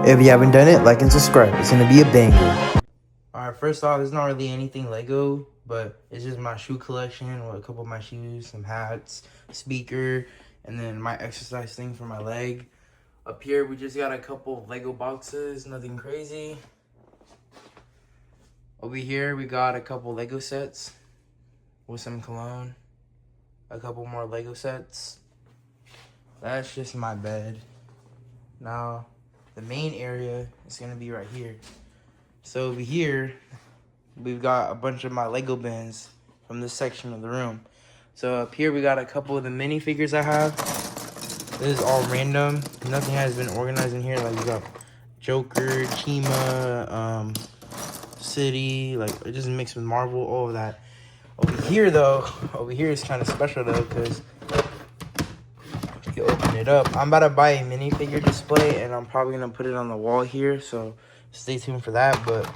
If you haven't done it, like and subscribe. It's gonna be a banger. Alright, first off, it's not really anything Lego, but it's just my shoe collection with a couple of my shoes, some hats, speaker, and then my exercise thing for my leg. Up here, we just got a couple of Lego boxes, nothing crazy. Over here, we got a couple Lego sets with some cologne, a couple more Lego sets. That's just my bed. Now, the main area is gonna be right here. So over here, we've got a bunch of my Lego bins from this section of the room. So up here, we got a couple of the minifigures I have. This is all random. Nothing has been organized in here. Like we got Joker, Chima, City, like it just mixed with Marvel, all of that. Over here is kind of special though, because you open it up. I'm about to buy a minifigure display, and I'm probably gonna put it on the wall here. So stay tuned for that. But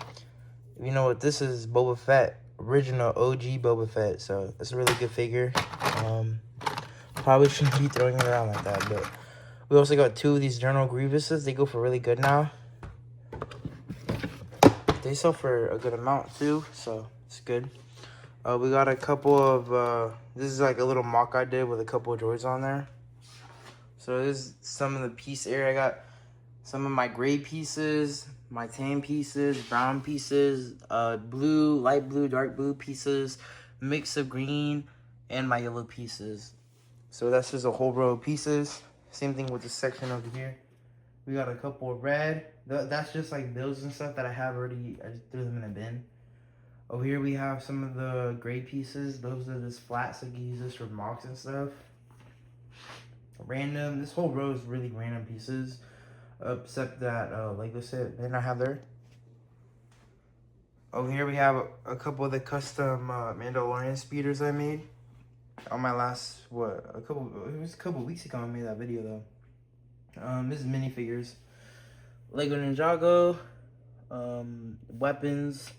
you know what? This is Boba Fett, original OG Boba Fett. So it's a really good figure. Probably shouldn't be throwing it around like that. But we also got two of these General Grievouses. They go for really good now. They sell for a good amount too, so it's good. We got a couple of, this is like a little mock I did with a couple of droids on there. So this is some of the piece area. I got some of my gray pieces, my tan pieces, brown pieces, blue, light blue, dark blue pieces, mix of green, and my yellow pieces. So that's just a whole row of pieces. Same thing with this section over here. We got a couple of red. That's just like bills and stuff that I have already. I just threw them in a bin. Over here we have some of the gray pieces. Those are just flats. I can use this for mocks and stuff. Random. This whole row is really random pieces. Except that Lego set bin I have there. Over here we have a couple of the custom Mandalorian speeders I made. On my last, it was a couple weeks ago I made that video though. This is minifigures. Lego Ninjago, weapons,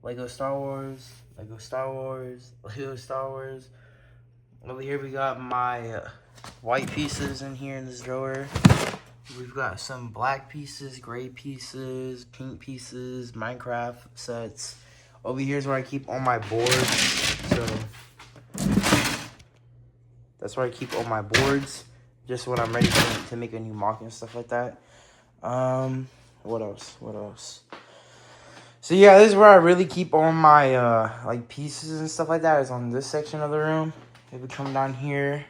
Lego Star Wars, Lego Star Wars, Lego Star Wars. Over here we got my white pieces in here in this drawer. We've got some black pieces, gray pieces, pink pieces, Minecraft sets. Over here is where I keep all my boards. So that's where I keep all my boards. Just when I'm ready to make a new mock and stuff like that. What else? So yeah, this is where I really keep all my like pieces and stuff like that. Is on this section of the room. If we come down here,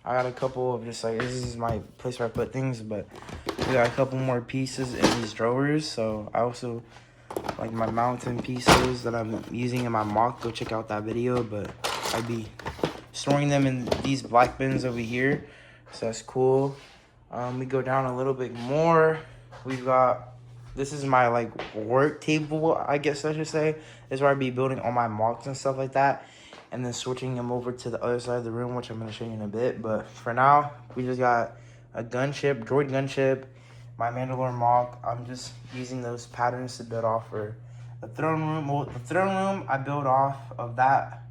I got a couple of just like, this is my place where I put things, but we got a couple more pieces in these drawers. So I also like my mountain pieces that I'm using in my mock. Go check out that video, but I'd be storing them in these black bins over here. So that's cool. We go down a little bit more. We've got, this is my like work table, I guess I should say. This is where I'd be building all my mocks and stuff like that. And then switching them over to the other side of the room, which I'm going to show you in a bit. But for now, we just got a gunship, droid gunship, my Mandalorian mock. I'm just using those patterns to build off for the throne room. Well, the throne room, I build off of that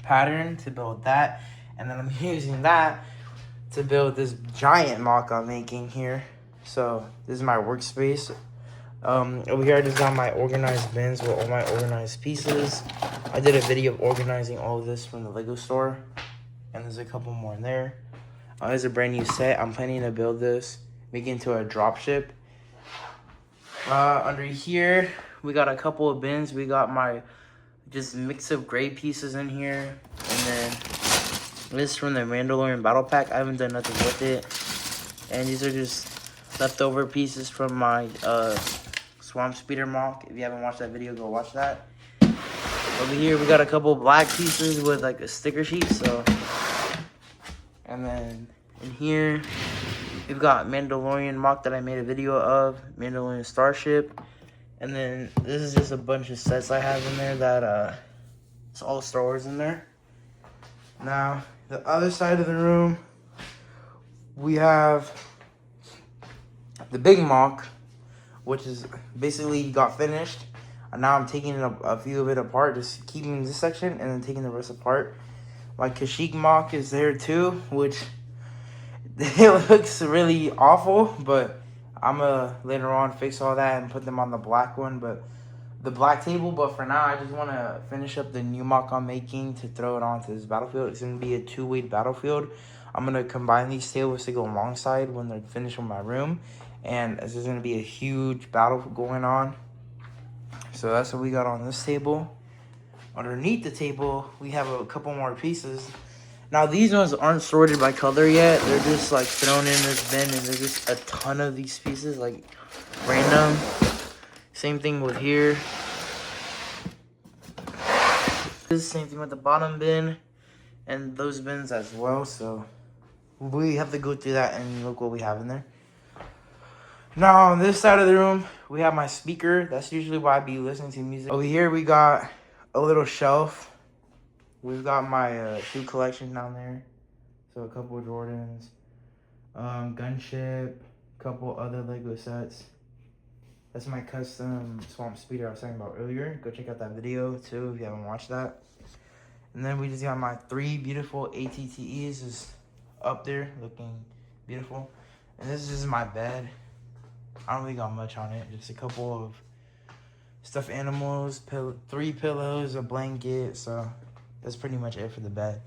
pattern to build that. And then I'm using that to build this giant mock I'm making here. So this is my workspace. Over here I just got my organized bins with all my organized pieces. I did a video of organizing all of this from the Lego store, and there's a couple more in there. There's a brand new set. I'm planning to build this, make it into a dropship. Under here we got a couple of bins. We got my just mix of gray pieces in here, and then this from the Mandalorian Battle Pack. I haven't done nothing with it. And these are just leftover pieces from my Swamp Speeder mock. If you haven't watched that video, go watch that. Over here, we got a couple black pieces with like a sticker sheet. So, and then in here, we've got Mandalorian mock that I made a video of. Mandalorian Starship. And then this is just a bunch of sets I have in there that it's all Star Wars in there. Now, the other side of the room, we have the big mock, which is basically got finished. And now I'm taking a few of it apart, just keeping this section and then taking the rest apart. My Kashyyyk mock is there too, which it looks really awful, but I'm gonna later on fix all that and put them on the black one, but the black table. But for now, I just want to finish up the new MOC I'm making to throw it onto this battlefield. It's gonna be a 2-weight battlefield. I'm gonna combine these tables to go alongside when they're finished with my room, and this is gonna be a huge battle going on. So that's what we got on this table. Underneath the table, we have a couple more pieces. Now, these ones aren't sorted by color yet. They're just, like, thrown in this bin, and there's just a ton of these pieces, like, random. Same thing with here. Same thing with the bottom bin, and those bins as well. So, we have to go through that and look what we have in there. Now, on this side of the room, we have my speaker. That's usually why I be listening to music. Over here, we got a little shelf. We've got my shoe collection down there. So a couple of Jordans, Gunship, a couple other Lego sets. That's my custom Swamp Speeder I was talking about earlier. Go check out that video too if you haven't watched that. And then we just got my 3 beautiful ATTEs just up there looking beautiful. And this is just my bed. I don't really got much on it. Just a couple of stuffed animals, 3 pillows, a blanket. So that's pretty much it for the bed.